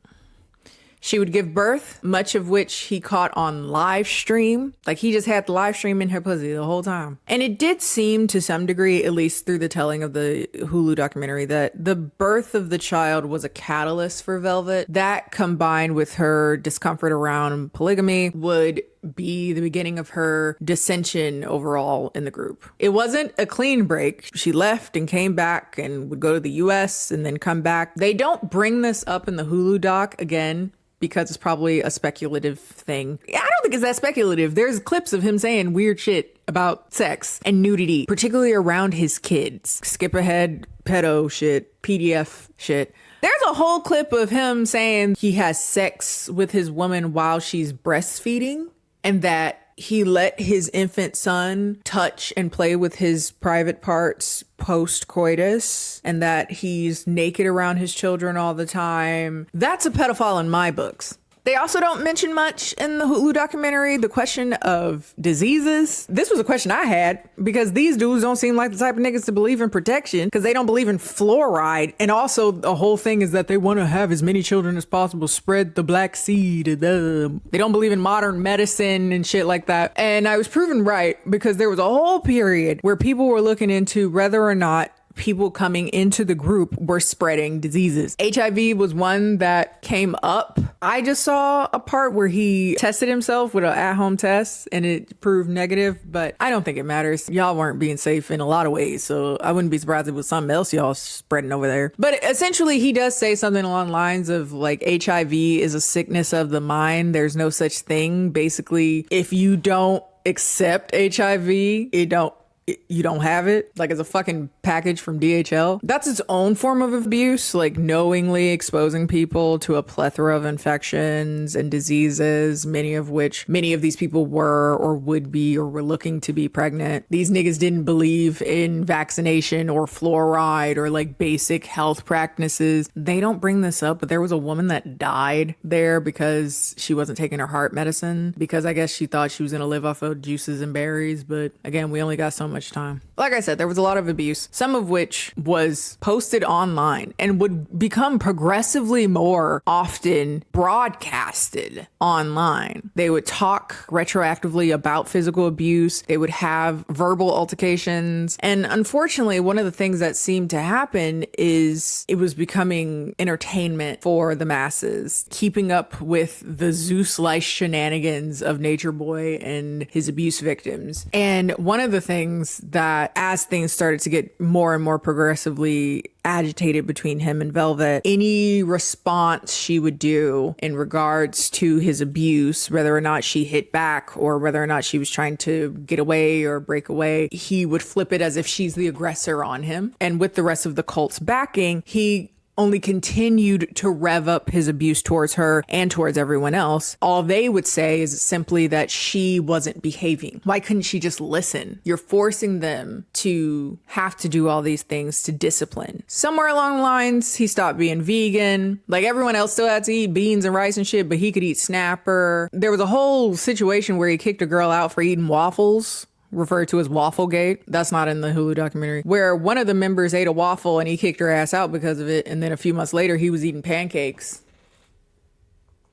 She would give birth, much of which he caught on live stream. Like, he just had the live stream in her pussy the whole time. And it did seem to some degree, at least through the telling of the Hulu documentary, that the birth of the child was a catalyst for Velvet. That, combined with her discomfort around polygamy, would be the beginning of her dissension overall in the group. It wasn't a clean break. She left and came back and would go to the US and then come back. They don't bring this up in the Hulu doc again, because it's probably a speculative thing. I don't think it's that speculative. There's clips of him saying weird shit about sex and nudity, particularly around his kids. Skip ahead, pedo shit, PDF shit. There's a whole clip of him saying he has sex with his woman while she's breastfeeding, and that he let his infant son touch and play with his private parts post-coitus, and that he's naked around his children all the time. That's a pedophile in my books. They also don't mention much in the Hulu documentary the question of diseases. This was a question I had because these dudes don't seem like the type of niggas to believe in protection because they don't believe in fluoride. And also the whole thing is that they want to have as many children as possible, spread the black seed. They don't believe in modern medicine and shit like that. And I was proven right because there was a whole period where people were looking into whether or not people coming into the group were spreading diseases. HIV was one that came up. I just saw a part where he tested himself with an at-home test and it proved negative, but I don't think it matters. Y'all weren't being safe in a lot of ways, so I wouldn't be surprised if it was something else y'all spreading over there. But essentially, he does say something along the lines of like HIV is a sickness of the mind. There's no such thing. Basically, if you don't accept HIV, you don't have it. Like, it's a fucking package from DHL. That's its own form of abuse, like knowingly exposing people to a plethora of infections and diseases, many of these people were or would be or were looking to be pregnant. These niggas didn't believe in vaccination or fluoride or like basic health practices. They don't bring this up, but there was a woman that died there because she wasn't taking her heart medicine because I guess she thought she was going to live off of juices and berries. But again, we only got so much time. Like I said, there was a lot of abuse, some of which was posted online and would become progressively more often broadcasted online. They would talk retroactively about physical abuse. They would have verbal altercations. And unfortunately, one of the things that seemed to happen is it was becoming entertainment for the masses, keeping up with the Zeus-like shenanigans of Nature Boy and his abuse victims. And one of the things that as things started to get more and more progressively agitated between him and Velvet, any response she would do in regards to his abuse, whether or not she hit back or whether or not she was trying to get away or break away, he would flip it as if she's the aggressor on him. And with the rest of the cult's backing, he only continued to rev up his abuse towards her and towards everyone else. All they would say is simply that she wasn't behaving. Why couldn't she just listen? You're forcing them to have to do all these things to discipline. Somewhere along the lines, he stopped being vegan. Like everyone else still had to eat beans and rice and shit, but he could eat snapper. There was a whole situation where he kicked a girl out for eating waffles, referred to as Wafflegate. That's not in the Hulu documentary, where one of the members ate a waffle and he kicked her ass out because of it. And then a few months later, he was eating pancakes.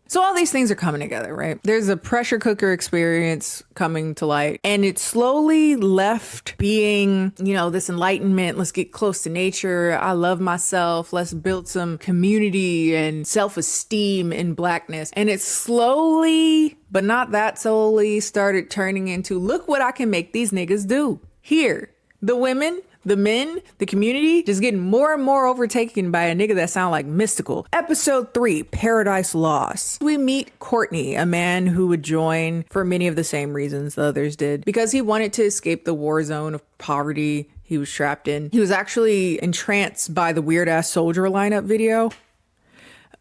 So all these things are coming together, right? There's a pressure cooker experience coming to light, and it slowly left being, this enlightenment. Let's get close to nature. I love myself. Let's build some community and self-esteem in Blackness. And it slowly, but not that slowly, started turning into, look what I can make these niggas do. Here, the women, the men, the community, just getting more and more overtaken by a nigga that sound like Mystical. Episode 3, Paradise Lost. We meet Courtney, a man who would join for many of the same reasons the others did, because he wanted to escape the war zone of poverty he was trapped in. He was actually entranced by the Weird Ass Soldier lineup video,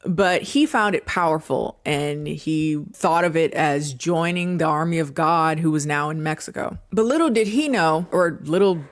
but he found it powerful and he thought of it as joining the army of God who was now in Mexico. But little did he know, or little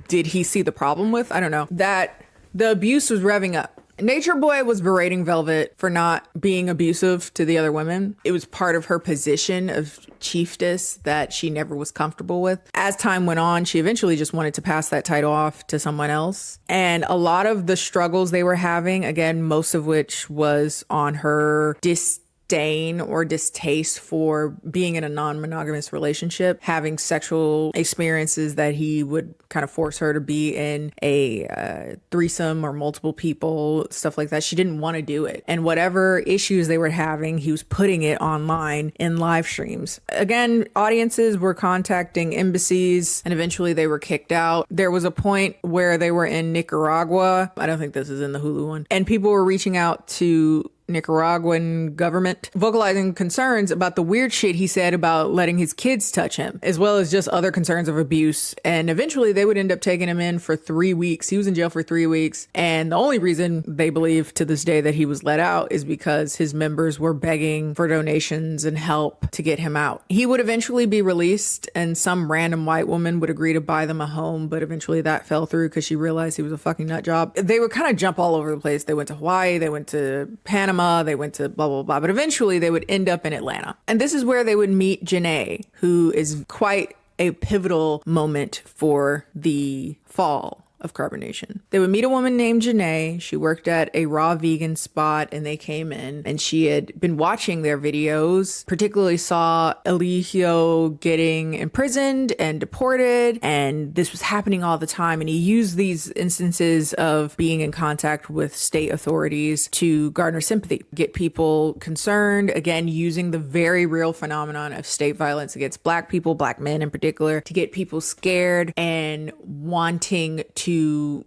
did he see the problem with, I don't know, that the abuse was revving up. Nature Boy was berating Velvet for not being abusive to the other women. It was part of her position of chiefess that she never was comfortable with. As time went on, she eventually just wanted to pass that title off to someone else. And a lot of the struggles they were having, again, most of which was on her disdain or distaste for being in a non-monogamous relationship, having sexual experiences that he would kind of force her to be in, a threesome or multiple people, stuff like that. She didn't want to do it. And whatever issues they were having, he was putting it online in live streams. Again, audiences were contacting embassies and eventually they were kicked out. There was a point where they were in Nicaragua. I don't think this is in the Hulu one. And people were reaching out to Nicaraguan government, vocalizing concerns about the weird shit he said about letting his kids touch him, as well as just other concerns of abuse. And eventually they would end up taking him in for 3 weeks. He was in jail for 3 weeks. And the only reason they believe to this day that he was let out is because his members were begging for donations and help to get him out. He would eventually be released and some random white woman would agree to buy them a home, but eventually that fell through because she realized he was a fucking nut job. They would kind of jump all over the place. They went to Hawaii, they went to Panama, Alabama, they went to blah, blah, blah. But eventually they would end up in Atlanta. And this is where they would meet Janae, who is quite a pivotal moment for the fall of Carbonation. They would meet a woman named Janae. She worked at a raw vegan spot and they came in and she had been watching their videos, particularly saw Eligio getting imprisoned and deported. And this was happening all the time. And he used these instances of being in contact with state authorities to garner sympathy, get people concerned, again, using the very real phenomenon of state violence against Black people, Black men in particular, to get people scared and wanting to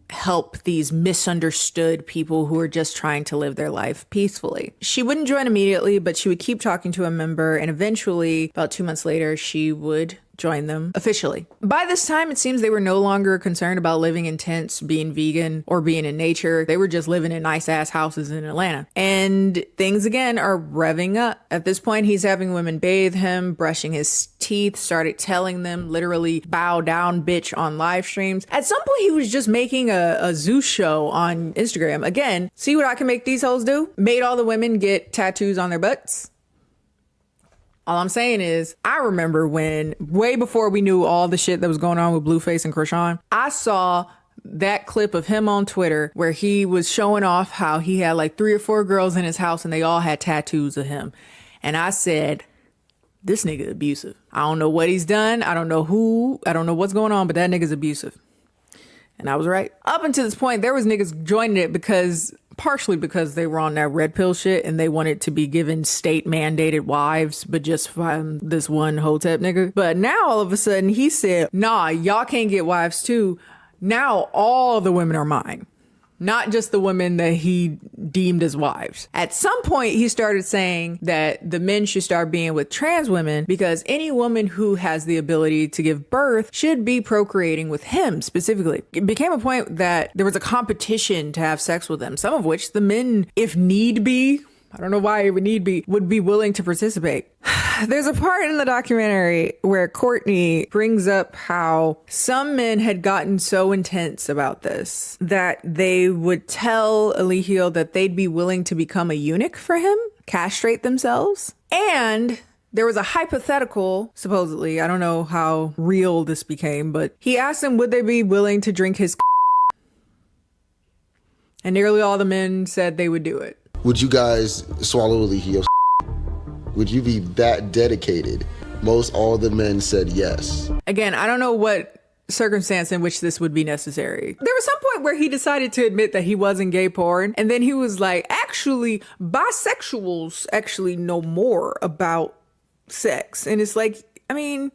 help these misunderstood people who are just trying to live their life peacefully. She wouldn't join immediately, but she would keep talking to a member, and eventually, about 2 months later, she would join them officially. By this time, it seems they were no longer concerned about living in tents, being vegan, or being in nature. They were just living in nice ass houses in Atlanta. And things again are revving up. At this point, he's having women bathe him, brushing his teeth, started telling them literally bow down bitch on live streams. At some point, he was just making a Zeus show on Instagram. Again, see what I can make these hoes do? Made all the women get tattoos on their butts. All I'm saying is, I remember when, way before we knew all the shit that was going on with Blueface and Krishan, I saw that clip of him on Twitter where he was showing off how he had like 3 or 4 girls in his house and they all had tattoos of him. And I said, this nigga abusive. I don't know what he's done. I don't know who. I don't know what's going on, but that nigga's abusive. And I was right. Up until this point, there was niggas joining it partially because they were on that red pill shit and they wanted to be given state mandated wives, but just from this one Hotep nigga. But now all of a sudden he said, nah, y'all can't get wives too. Now all the women are mine. Not just the women that he deemed as wives. At some point, he started saying that the men should start being with trans women because any woman who has the ability to give birth should be procreating with him specifically. It became a point that there was a competition to have sex with them, some of which the men, if need be, I don't know why it would need be, would be willing to participate. There's a part in the documentary where Courtney brings up how some men had gotten so intense about this that they would tell Eligio that they'd be willing to become a eunuch for him, castrate themselves. And there was a hypothetical, supposedly, I don't know how real this became, but he asked them would they be willing to drink his and nearly all the men said they would do it. Would you guys swallow Eligio's? Would you be that dedicated? Most all the men said yes. Again, I don't know what circumstance in which this would be necessary. There was some point where he decided to admit that he wasn't gay porn. And then he was like, actually, bisexuals actually know more about sex. And it's like, I mean,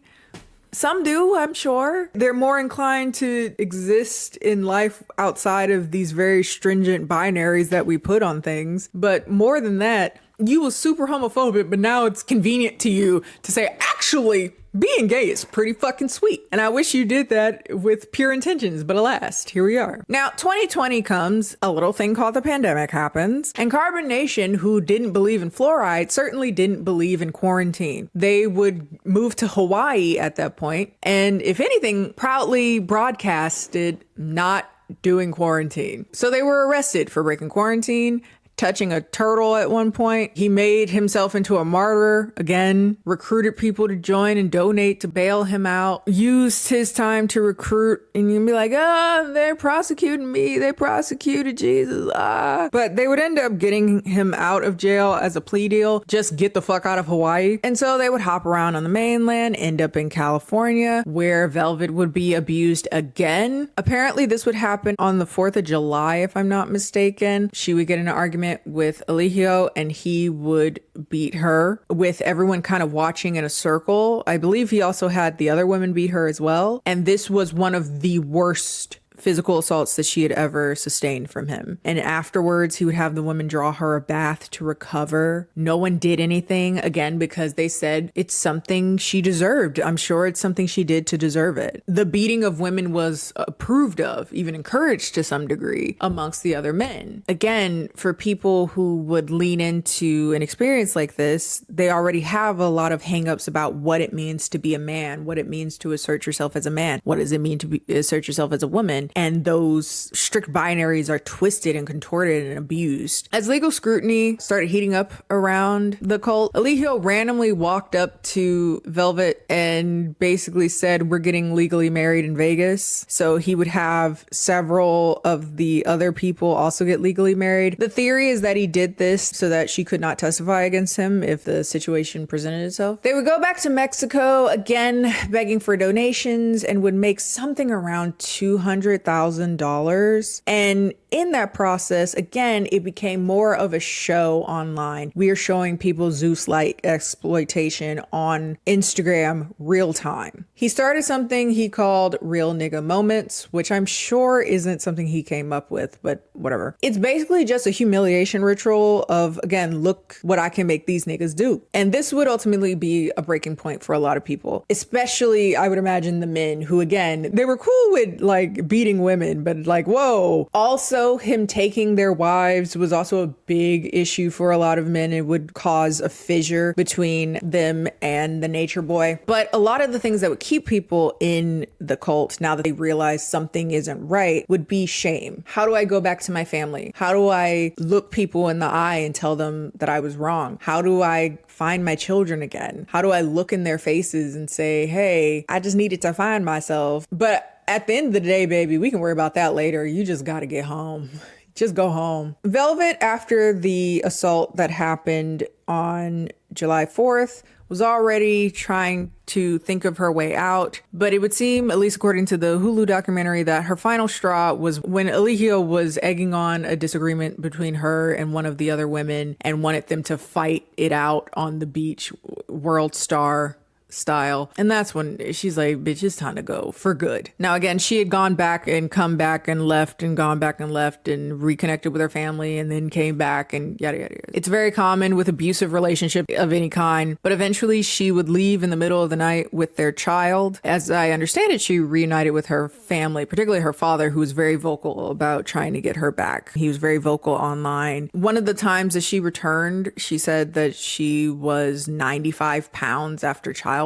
some do, I'm sure. They're more inclined to exist in life outside of these very stringent binaries that we put on things. But more than that, you were super homophobic, but now it's convenient to you to say, actually, being gay is pretty fucking sweet. And I wish you did that with pure intentions, but alas, here we are. Now, 2020 comes, a little thing called the pandemic happens, and Carbon Nation, who didn't believe in fluoride, certainly didn't believe in quarantine. They would move to Hawaii at that point, and if anything, proudly broadcasted not doing quarantine. So they were arrested for breaking quarantine, touching a turtle at one point. He made himself into a martyr again, recruited people to join and donate to bail him out, used his time to recruit, and you'd be like, they're prosecuting me. They prosecuted Jesus. But they would end up getting him out of jail as a plea deal. Just get the fuck out of Hawaii. And so they would hop around on the mainland, end up in California, where Velvet would be abused again. Apparently this would happen on the 4th of July, if I'm not mistaken. She would get in an argument with Eligio and he would beat her with everyone kind of watching in a circle. I believe he also had the other women beat her as well. And this was one of the worst physical assaults that she had ever sustained from him. And afterwards, he would have the women draw her a bath to recover. No one did anything, again, because they said it's something she deserved. I'm sure it's something she did to deserve it. The beating of women was approved of, even encouraged to some degree amongst the other men. Again, for people who would lean into an experience like this, they already have a lot of hangups about what it means to be a man, what it means to assert yourself as a man, what does it mean to assert yourself as a woman. women, and those strict binaries are twisted and contorted and abused. As legal scrutiny started heating up around the cult, Eligio randomly walked up to Velvet and basically said, we're getting legally married in Vegas. So he would have several of the other people also get legally married. The theory is that he did this so that she could not testify against him if the situation presented itself. They would go back to Mexico, again begging for donations, and would make something around $200,000. And in that process, again, it became more of a show online. We are showing people Zeus-like exploitation on Instagram real time. He started something he called Real Nigga Moments, which I'm sure isn't something he came up with, but whatever. It's basically just a humiliation ritual of, again, look what I can make these niggas do. And this would ultimately be a breaking point for a lot of people, especially, I would imagine, the men who, again, they were cool with like beating women, but like, whoa. Also, him taking their wives was also a big issue for a lot of men. It would cause a fissure between them and the nature boy. But a lot of the things that would keep people in the cult, now that they realize something isn't right, would be shame. How do I go back to my family? How do I look people in the eye and tell them that I was wrong? How do I find my children again? How do I look in their faces and say, hey, I just needed to find myself? But at the end of the day, baby, we can worry about that later. You just got to get home. Just go home. Velvet, after the assault that happened on July 4th, was already trying to think of her way out. But it would seem, at least according to the Hulu documentary, that her final straw was when Eligio was egging on a disagreement between her and one of the other women and wanted them to fight it out on the beach, World Star style. And that's when she's like, bitch, it's time to go for good. Now, again, she had gone back and come back and left and gone back and left and reconnected with her family and then came back and yada, yada, yada. It's very common with abusive relationship of any kind, but eventually she would leave in the middle of the night with their child. As I understand it, she reunited with her family, particularly her father, who was very vocal about trying to get her back. He was very vocal online. One of the times that she returned, she said that she was 95 pounds after childbirth.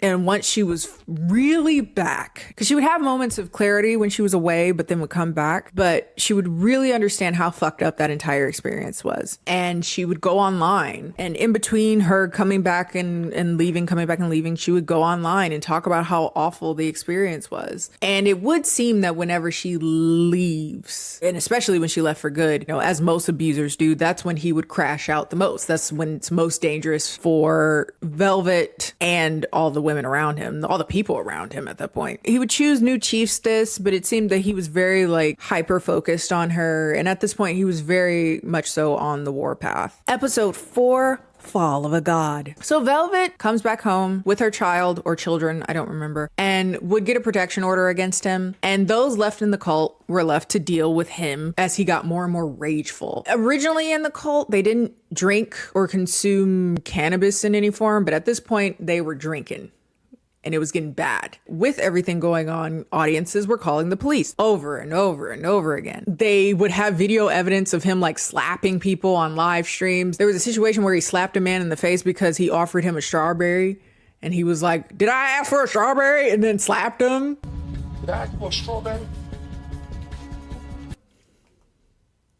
And once she was really back, because she would have moments of clarity when she was away, but then would come back. But she would really understand how fucked up that entire experience was. And she would go online. And in between her coming back and leaving, coming back and leaving, she would go online and talk about how awful the experience was. And it would seem that whenever she leaves, and especially when she left for good, you know, as most abusers do, that's when he would crash out the most. That's when it's most dangerous for Velvet and all the women around him, all the people around him at that point. He would choose new chiefstess, but it seemed that he was very like hyper focused on her. And at this point, he was very much so on the warpath. Episode 4, Fall of a God. So Velvet comes back home with her child or children, I don't remember, and would get a protection order against him. And those left in the cult were left to deal with him as he got more and more rageful. Originally in the cult, they didn't drink or consume cannabis in any form, but at this point they were drinking. And it was getting bad. With everything going on, audiences were calling the police over and over and over again. They would have video evidence of him like slapping people on live streams. There was a situation where he slapped a man in the face because he offered him a strawberry. And he was like, did I ask for a strawberry? And then slapped him. Did I ask for a strawberry?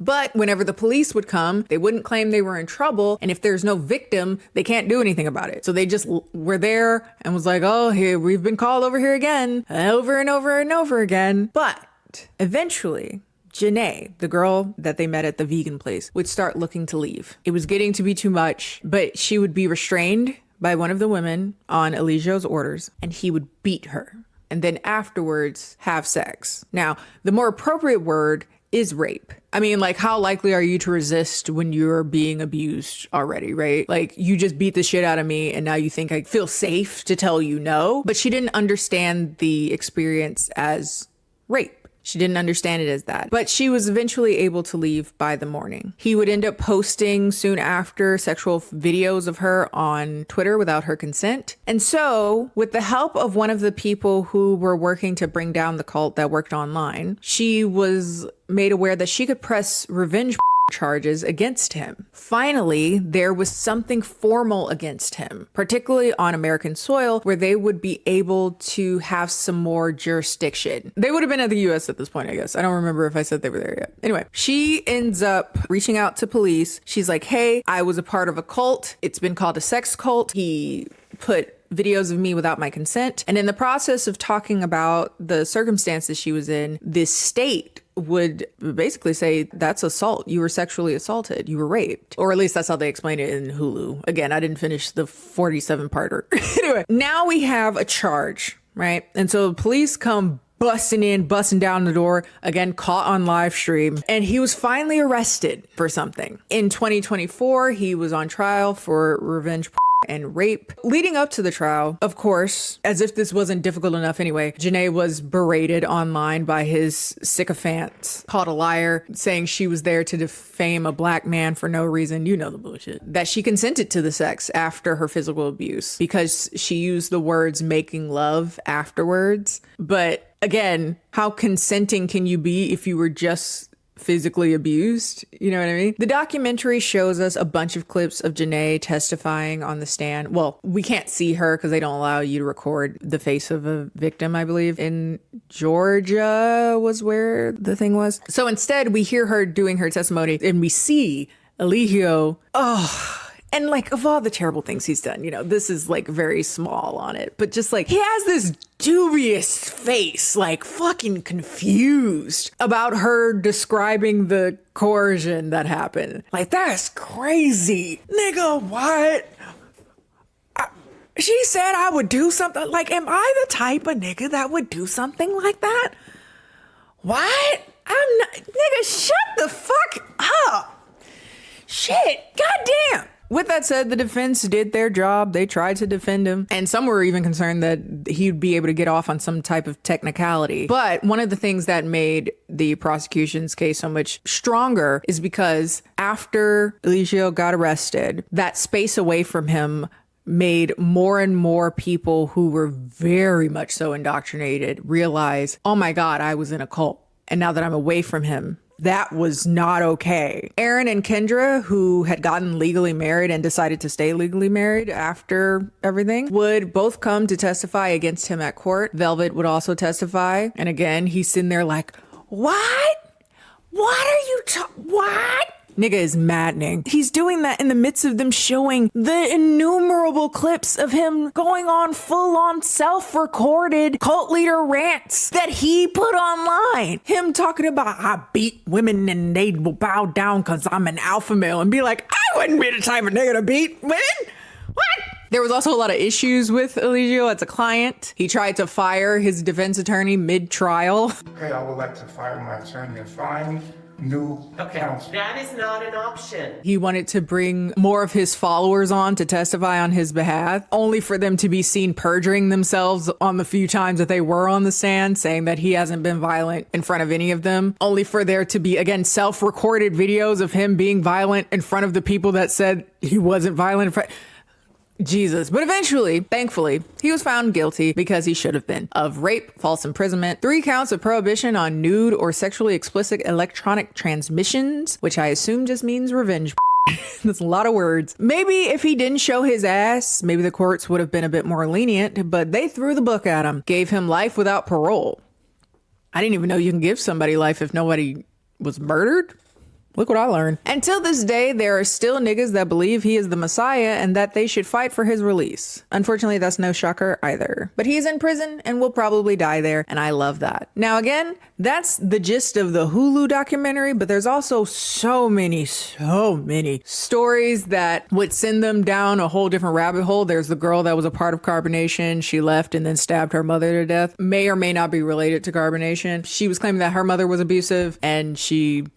But whenever the police would come, they wouldn't claim they were in trouble. And if there's no victim, they can't do anything about it. So they just were there and was like, oh, here, we've been called over here again, over and over and over again. But eventually, Janae, the girl that they met at the vegan place, would start looking to leave. It was getting to be too much, but she would be restrained by one of the women on Eligio's orders, and he would beat her. And then afterwards, have sex. Now, the more appropriate word is rape. I mean, like, how likely are you to resist when you're being abused already, right? Like, you just beat the shit out of me and now you think I feel safe to tell you no. But she didn't understand the experience as rape. She didn't understand it as that. But she was eventually able to leave by the morning. He would end up posting soon after sexual videos of her on Twitter without her consent. And so, with the help of one of the people who were working to bring down the cult that worked online, she was made aware that she could press revenge charges against him. Finally, there was something formal against him, particularly on American soil, where they would be able to have some more jurisdiction. They would have been at the US at this point, I guess. I don't remember if I said they were there yet. Anyway, she ends up reaching out to police. She's like, hey, I was a part of a cult. It's been called a sex cult. He put videos of me without my consent. And in the process of talking about the circumstances she was in, this state would basically say, that's assault. You were sexually assaulted. You were raped. Or at least that's how they explain it in Hulu. Again, I didn't finish the 47-parter. Anyway, now we have a charge, right? And so the police come busting down the door, again, caught on live stream. And he was finally arrested for something. In 2024, he was on trial for revenge and rape. Leading up to the trial, of course, as if this wasn't difficult enough anyway, Janae was berated online by his sycophants, called a liar, saying she was there to defame a black man for no reason. You know the bullshit. That she consented to the sex after her physical abuse because she used the words making love afterwards. But again, how consenting can you be if you were just physically abused? You know what I mean? The documentary shows us a bunch of clips of Janae testifying on the stand. Well, we can't see her because they don't allow you to record the face of a victim, I believe. In Georgia was where the thing was. So instead, we hear her doing her testimony and we see Eligio. And like, of all the terrible things he's done, you know, this is like very small on it, but just like, he has this dubious face, like fucking confused about her describing the coercion that happened. Like, that's crazy. Nigga, what? She said I would do something. Like, am I the type of nigga that would do something like that? What? I'm not. Nigga, shut the fuck up. Shit. Goddamn. With that said, the defense did their job. They tried to defend him. And some were even concerned that he'd be able to get off on some type of technicality. But one of the things that made the prosecution's case so much stronger is because after Eligio got arrested, that space away from him made more and more people who were very much so indoctrinated realize, oh my God, I was in a cult. And now that I'm away from him, that was not okay. Aaron and Kendra, who had gotten legally married and decided to stay legally married after everything, would both come to testify against him at court. Velvet would also testify. And again, he's sitting there like, what? What are you what? Nigga is maddening. He's doing that in the midst of them showing the innumerable clips of him going on full-on self-recorded cult leader rants that he put online. Him talking about, I beat women and they will bow down because I'm an alpha male, and be like, I wouldn't be the type of nigga to beat women. What? There was also a lot of issues with Eligio as a client. He tried to fire his defense attorney mid-trial. Okay, I would like to fire my attorney and find new counsel. That is not an option. He wanted to bring more of his followers on to testify on his behalf, only for them to be seen perjuring themselves on the few times that they were on the stand, saying that he hasn't been violent in front of any of them, only for there to be, again, self-recorded videos of him being violent in front of the people that said he wasn't violent in front. Jesus. But eventually, thankfully, he was found guilty, because he should have been, of rape, false imprisonment, 3 counts of prohibition on nude or sexually explicit electronic transmissions, which I assume just means revenge. That's a lot of words. Maybe if he didn't show his ass, maybe the courts would have been a bit more lenient, but they threw the book at him, gave him life without parole. I didn't even know you can give somebody life if nobody was murdered. Look what I learned. Until this day, there are still niggas that believe he is the Messiah and that they should fight for his release. Unfortunately, that's no shocker either. But he's in prison and will probably die there, and I love that. Now again, that's the gist of the Hulu documentary, but there's also so many stories that would send them down a whole different rabbit hole. There's the girl that was a part of Carbonation. She left and then stabbed her mother to death. May or may not be related to Carbonation. She was claiming that her mother was abusive and she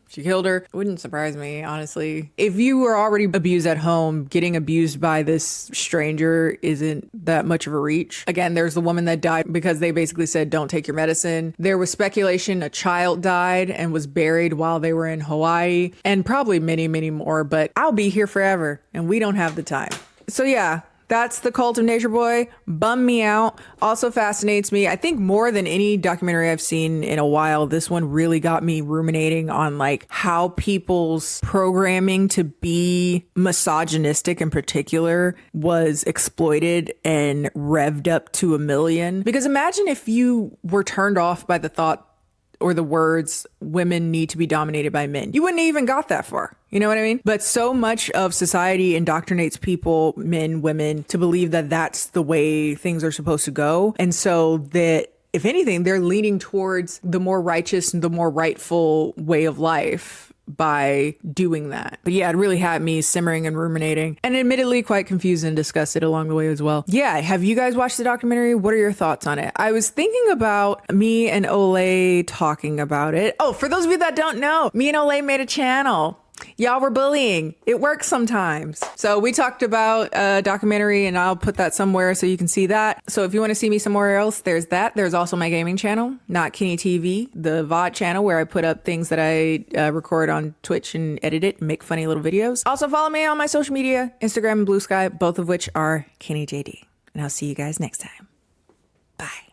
killed her. It wouldn't surprise me, honestly. If you were already abused at home, getting abused by this stranger isn't that much of a reach. Again, there's the woman that died because they basically said, don't take your medicine. There was speculation a child died and was buried while they were in Hawaii, and probably many, many more, but I'll be here forever and we don't have the time. So yeah, That's The Cult of Nature Boy. Bummed me out. Also fascinates me. I think more than any documentary I've seen in a while, this one really got me ruminating on like how people's programming to be misogynistic in particular was exploited and revved up to 1,000,000. Because imagine if you were turned off by the thought or the words, women need to be dominated by men. You wouldn't have even got that far. You know what I mean? But so much of society indoctrinates people, men, women, to believe that that's the way things are supposed to go. And so that, if anything, they're leaning towards the more righteous and the more rightful way of life by doing that. But yeah, it really had me simmering and ruminating, and admittedly quite confused and disgusted along the way as well. Yeah, have you guys watched the documentary? What are your thoughts on it? I was thinking about me and Olay talking about it. Oh, for those of you that don't know, me and Olay made a channel. Y'all were bullying. It works sometimes. So we talked about a documentary, and I'll put that somewhere so you can see that. So if you want to see me somewhere else, there's that. There's also my gaming channel, NotKennieTV, the VOD channel where I put up things that I record on Twitch and edit it and make funny little videos. Also follow me on my social media, Instagram and Bluesky, both of which are KennieJD. And I'll see you guys next time. Bye.